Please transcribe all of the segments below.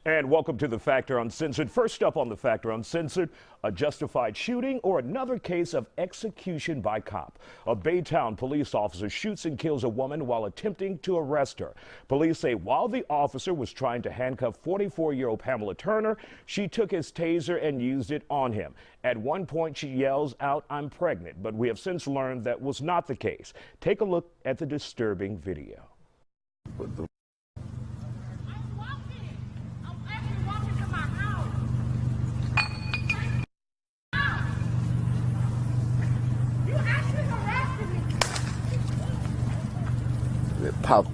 And welcome to The Factor Uncensored. First up on The Factor Uncensored, a justified shooting or another case of execution by cop. A Baytown police officer shoots and kills a woman while attempting to arrest her. Police say while the officer was trying to handcuff 44-year-old Pamela Turner, she took his taser and used it on him. At one point, she yells out, "I'm pregnant," but we have since learned that was not the case. Take a look at the disturbing video. Pop.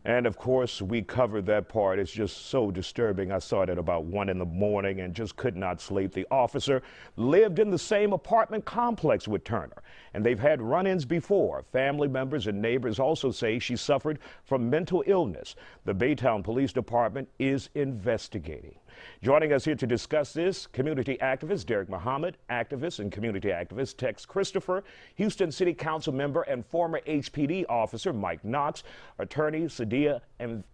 And of course, we covered that part. It's just so disturbing. I saw it at about 1 in the morning and just could not sleep. The officer lived in the same apartment complex with Turner, and they've had run-ins before. Family members and neighbors also say she suffered from mental illness. The Baytown Police Department is investigating. Joining us here to discuss this, community activist Derek Muhammad, activist and community activist Tex Christopher, Houston City Council member and former HPD officer Mike Knox, attorney Isiah and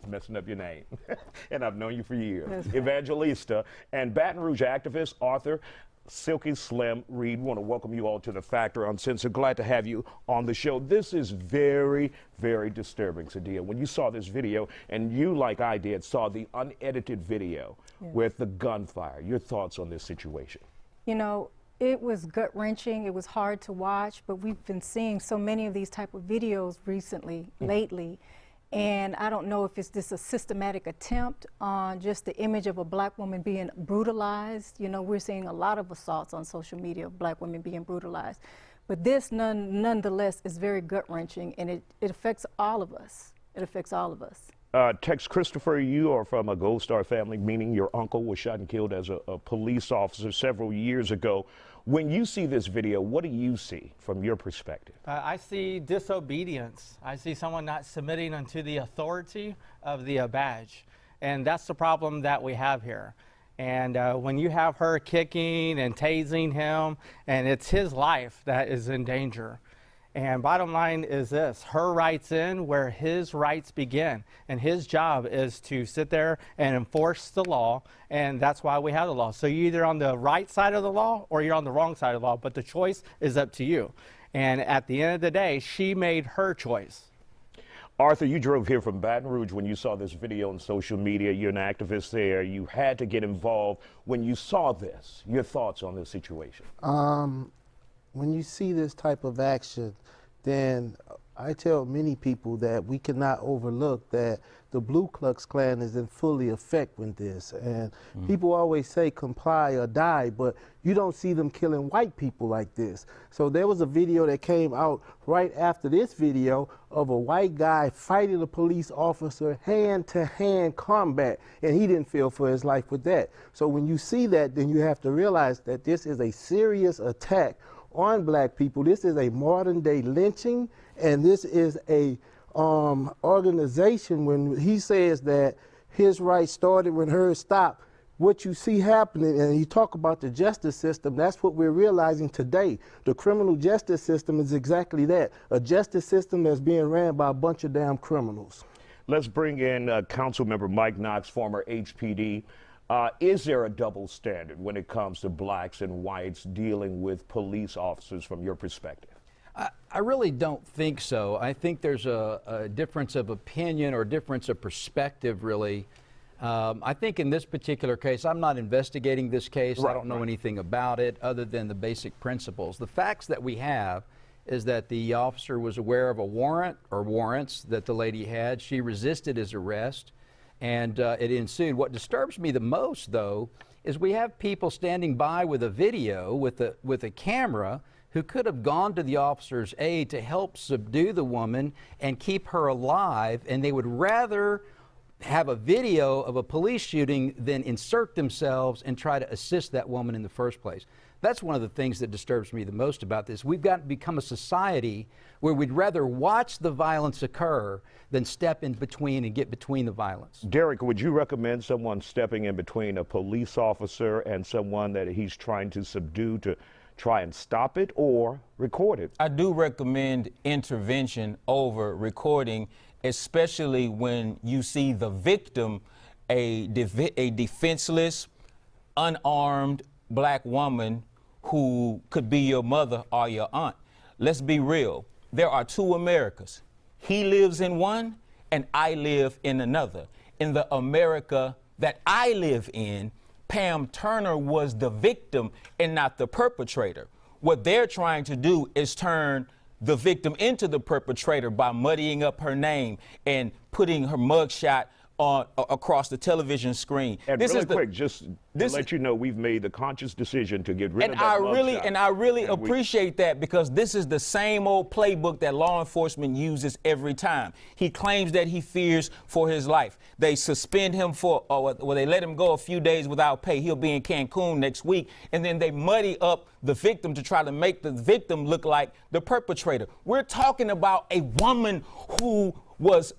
messing up your name, and I've known you for years, Evangelista, and Baton Rouge activist, author Silky Slim Reed. Want to welcome you all to The Factor Uncensored. Glad to have you on the show. This is very, very disturbing, Isiah. When you saw this video, and you, like I did, saw the unedited video with the gunfire, your thoughts on this situation? You know, it was gut-wrenching. It was hard to watch, but we've been seeing so many of these type of videos recently, lately. And I don't know if it's just a systematic attempt on just the image of a black woman being brutalized. You know, we're seeing a lot of assaults on social media of black women being brutalized. But this, nonetheless, is very gut-wrenching, and it affects all of us. It affects all of us. Tex Christopher, you are from a Gold Star family, meaning your uncle was shot and killed as a police officer several years ago. When you see this video, what do you see from your perspective? I see disobedience. I see someone not submitting unto the authority of the badge. And that's the problem that we have here. And when you have her kicking and tasing him, and it's his life that is in danger. And bottom line is this: her rights end where his rights begin. And his job is to sit there and enforce the law. And that's why we have the law. So you're either on the right side of the law or you're on the wrong side of the law. But the choice is up to you. And at the end of the day, she made her choice. Arthur, you drove here from Baton Rouge when you saw this video on social media. You're an activist there. You had to get involved. When you saw this, your thoughts on this situation? When you see this type of action, then I tell many people that we cannot overlook that the Ku Klux Klan is in fully effect with this. And people always say comply or die, but you don't see them killing white people like this. So there was a video that came out right after this video of a white guy fighting a police officer hand-to-hand combat, and he didn't feel for his life with that. So when you see that, then you have to realize that this is a serious attack on black people. This is a modern day lynching, and this is a organization. When he says that his rights started when hers stopped, what you see happening, and you talk about the justice system, that's what we're realizing today. The criminal justice system is exactly that, a justice system that's being ran by a bunch of damn criminals. Let's bring in Council Member Mike Knox, former HPD. Is there a double standard when it comes to blacks and whites dealing with police officers from your perspective? I really don't think so. I think there's a difference of opinion or difference of perspective, really. I think in this particular case, I'm not investigating this case. I don't know anything about it other than the basic principles. The facts that we have is that the officer was aware of a warrant or warrants that the lady had. She resisted his arrest, and it ensued. What disturbs me the most, though, is we have people standing by with a video, with a camera, who could have gone to the officer's aid to help subdue the woman and keep her alive, and they would rather have a video of a police shooting than insert themselves and try to assist that woman in the first place. That's one of the things that disturbs me the most about this. We've got to become a society where we'd rather watch the violence occur than step in between and get between the violence. Derek, would you recommend someone stepping in between a police officer and someone that he's trying to subdue to try and stop it, or record it? I do recommend intervention over recording, especially when you see the victim, a defenseless, unarmed black woman who could be your mother or your aunt. Let's be real. There are two Americas. He lives in one and I live in another. In the America that I live in, Pam Turner was the victim and not the perpetrator. What they're trying to do is turn the victim into the perpetrator by muddying up her name and putting her mugshot on across the television screen. And this really quick, just to let you know, we've made the conscious decision to get rid of that mugshot. And I really appreciate that, because this is the same old playbook that law enforcement uses every time. He claims that he fears for his life. They suspend him for, or they let him go a few days without pay. He'll be in Cancun next week, and then they muddy up the victim to try to make the victim look like the perpetrator. We're talking about a woman who was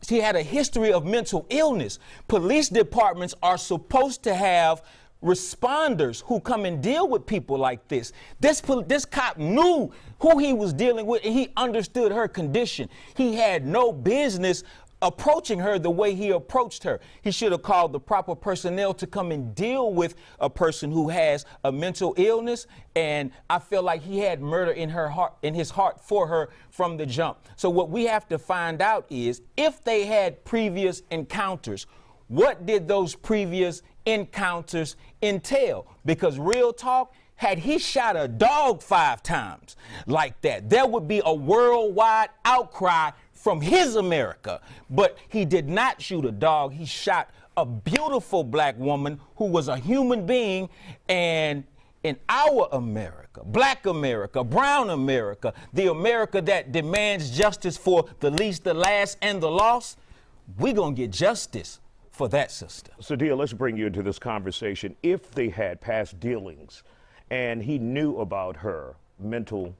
she had a history of mental illness. Police departments are supposed to have responders who come and deal with people like this. This cop knew who he was dealing with, and he understood her condition. He had no business approaching her the way he approached her. He should have called the proper personnel to come and deal with a person who has a mental illness, and I feel like he had murder in his heart for her from the jump. So what we have to find out is, if they had previous encounters, what did those previous encounters entail? Because real talk, had he shot a dog 5 times like that, there would be a worldwide outcry from his America. But he did not shoot a dog. He shot a beautiful black woman who was a human being. And in our America, black America, brown America, the America that demands justice for the least, the last, and the lost, we're going to get justice for that sister. Sadia, let's bring you into this conversation. If they had past dealings and he knew about her mental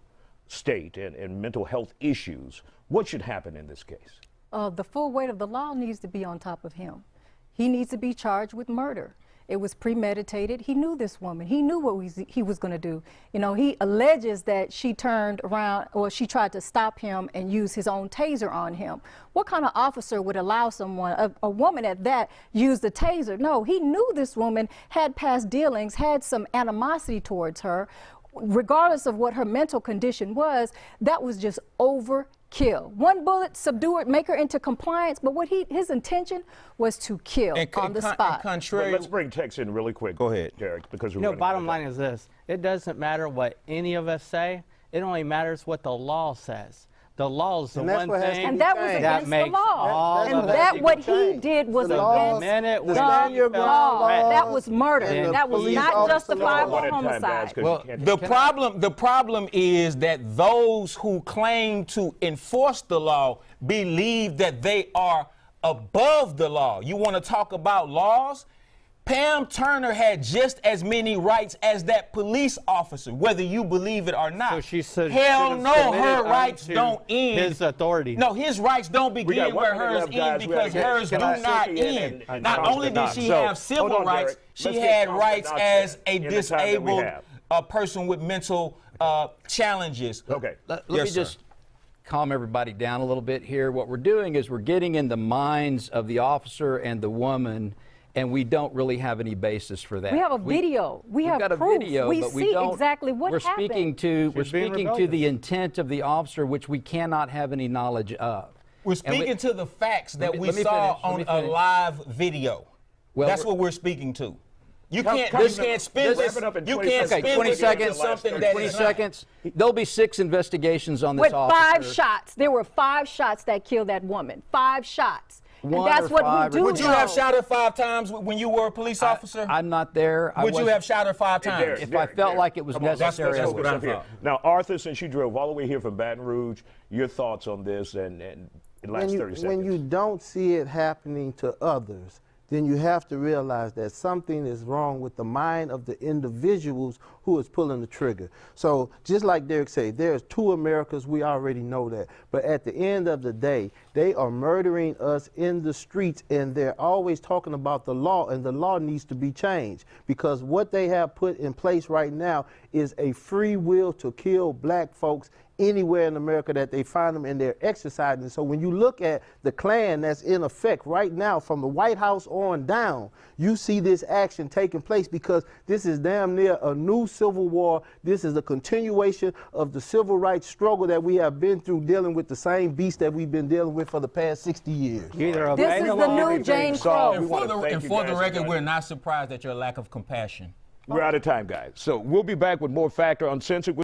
state and mental health issues, what should happen in this case? The full weight of the law needs to be on top of him. He needs to be charged with murder. It was premeditated. He knew this woman. He knew what he was going to do. You know, he alleges that she turned around, or she tried to stop him and use his own taser on him. What kind of officer would allow someone, a woman at that, use the taser? No, he knew this woman had past dealings, had some animosity towards her. Regardless of what her mental condition was, that was just overkill. One bullet, subdue her, make her into compliance, but what his intention was to kill on the spot. But let's bring Tex in really quick. Go ahead, Derek, because we're bottom line is this: it doesn't matter what any of us say. It only matters what the law says. The law is the one thing, and that was against the law. And that what he did was against the law. That was murder. That was not justifiable homicide. Well, the problem is that those who claim to enforce the law believe that they are above the law. You want to talk about laws? Pam Turner had just as many rights as that police officer, whether you believe it or not. So she said, hell no, her rights don't end. His authority. No, his rights don't begin where hers end, because hers do not end. Not only did she have civil rights, she had rights as a disabled person with mental challenges. Okay. Let me just calm everybody down a little bit here. What we're doing is we're getting in the minds of the officer and the woman, and we don't really have any basis for that. We have a video. We have got proof. a video, we but see exactly what we're happened. We're speaking to the intent of the officer, which we cannot have any knowledge of. We're speaking to the facts that we saw on a live video. Well, that's what we're speaking to. You can't spin this. You can't spin 20 this seconds. something that 20 is seconds. There'll be 6 investigations on this with officer. 5 shots. There were 5 shots that killed that woman. 5 shots. And One that's or what five we or do. Would you have shot her 5 times when you were a police officer? I'm not there. Would you have shot her 5 times? If I felt like it was necessary, I would have. Now, Arthur, since you drove all the way here from Baton Rouge, your thoughts on this and in the last 30 seconds. When you don't see it happening to others, then you have to realize that something is wrong with the mind of the individuals who is pulling the trigger. So just like Derek said, there's two Americas, we already know that. But at the end of the day, they are murdering us in the streets, and they're always talking about the law, and the law needs to be changed, because what they have put in place right now is a free will to kill black folks anywhere in America that they find them, and they're exercising. So when you look at the Klan that's in effect right now from the White House on down, you see this action taking place, because this is damn near a new civil war. This is a continuation of the civil rights struggle that we have been through, dealing with the same beast that we've been dealing with for the past 60 years. Either This is the new Jane Crow. And for the guys record, for we're not surprised at your lack of compassion. We're out of time, guys. So we'll be back with more Factor Uncensored.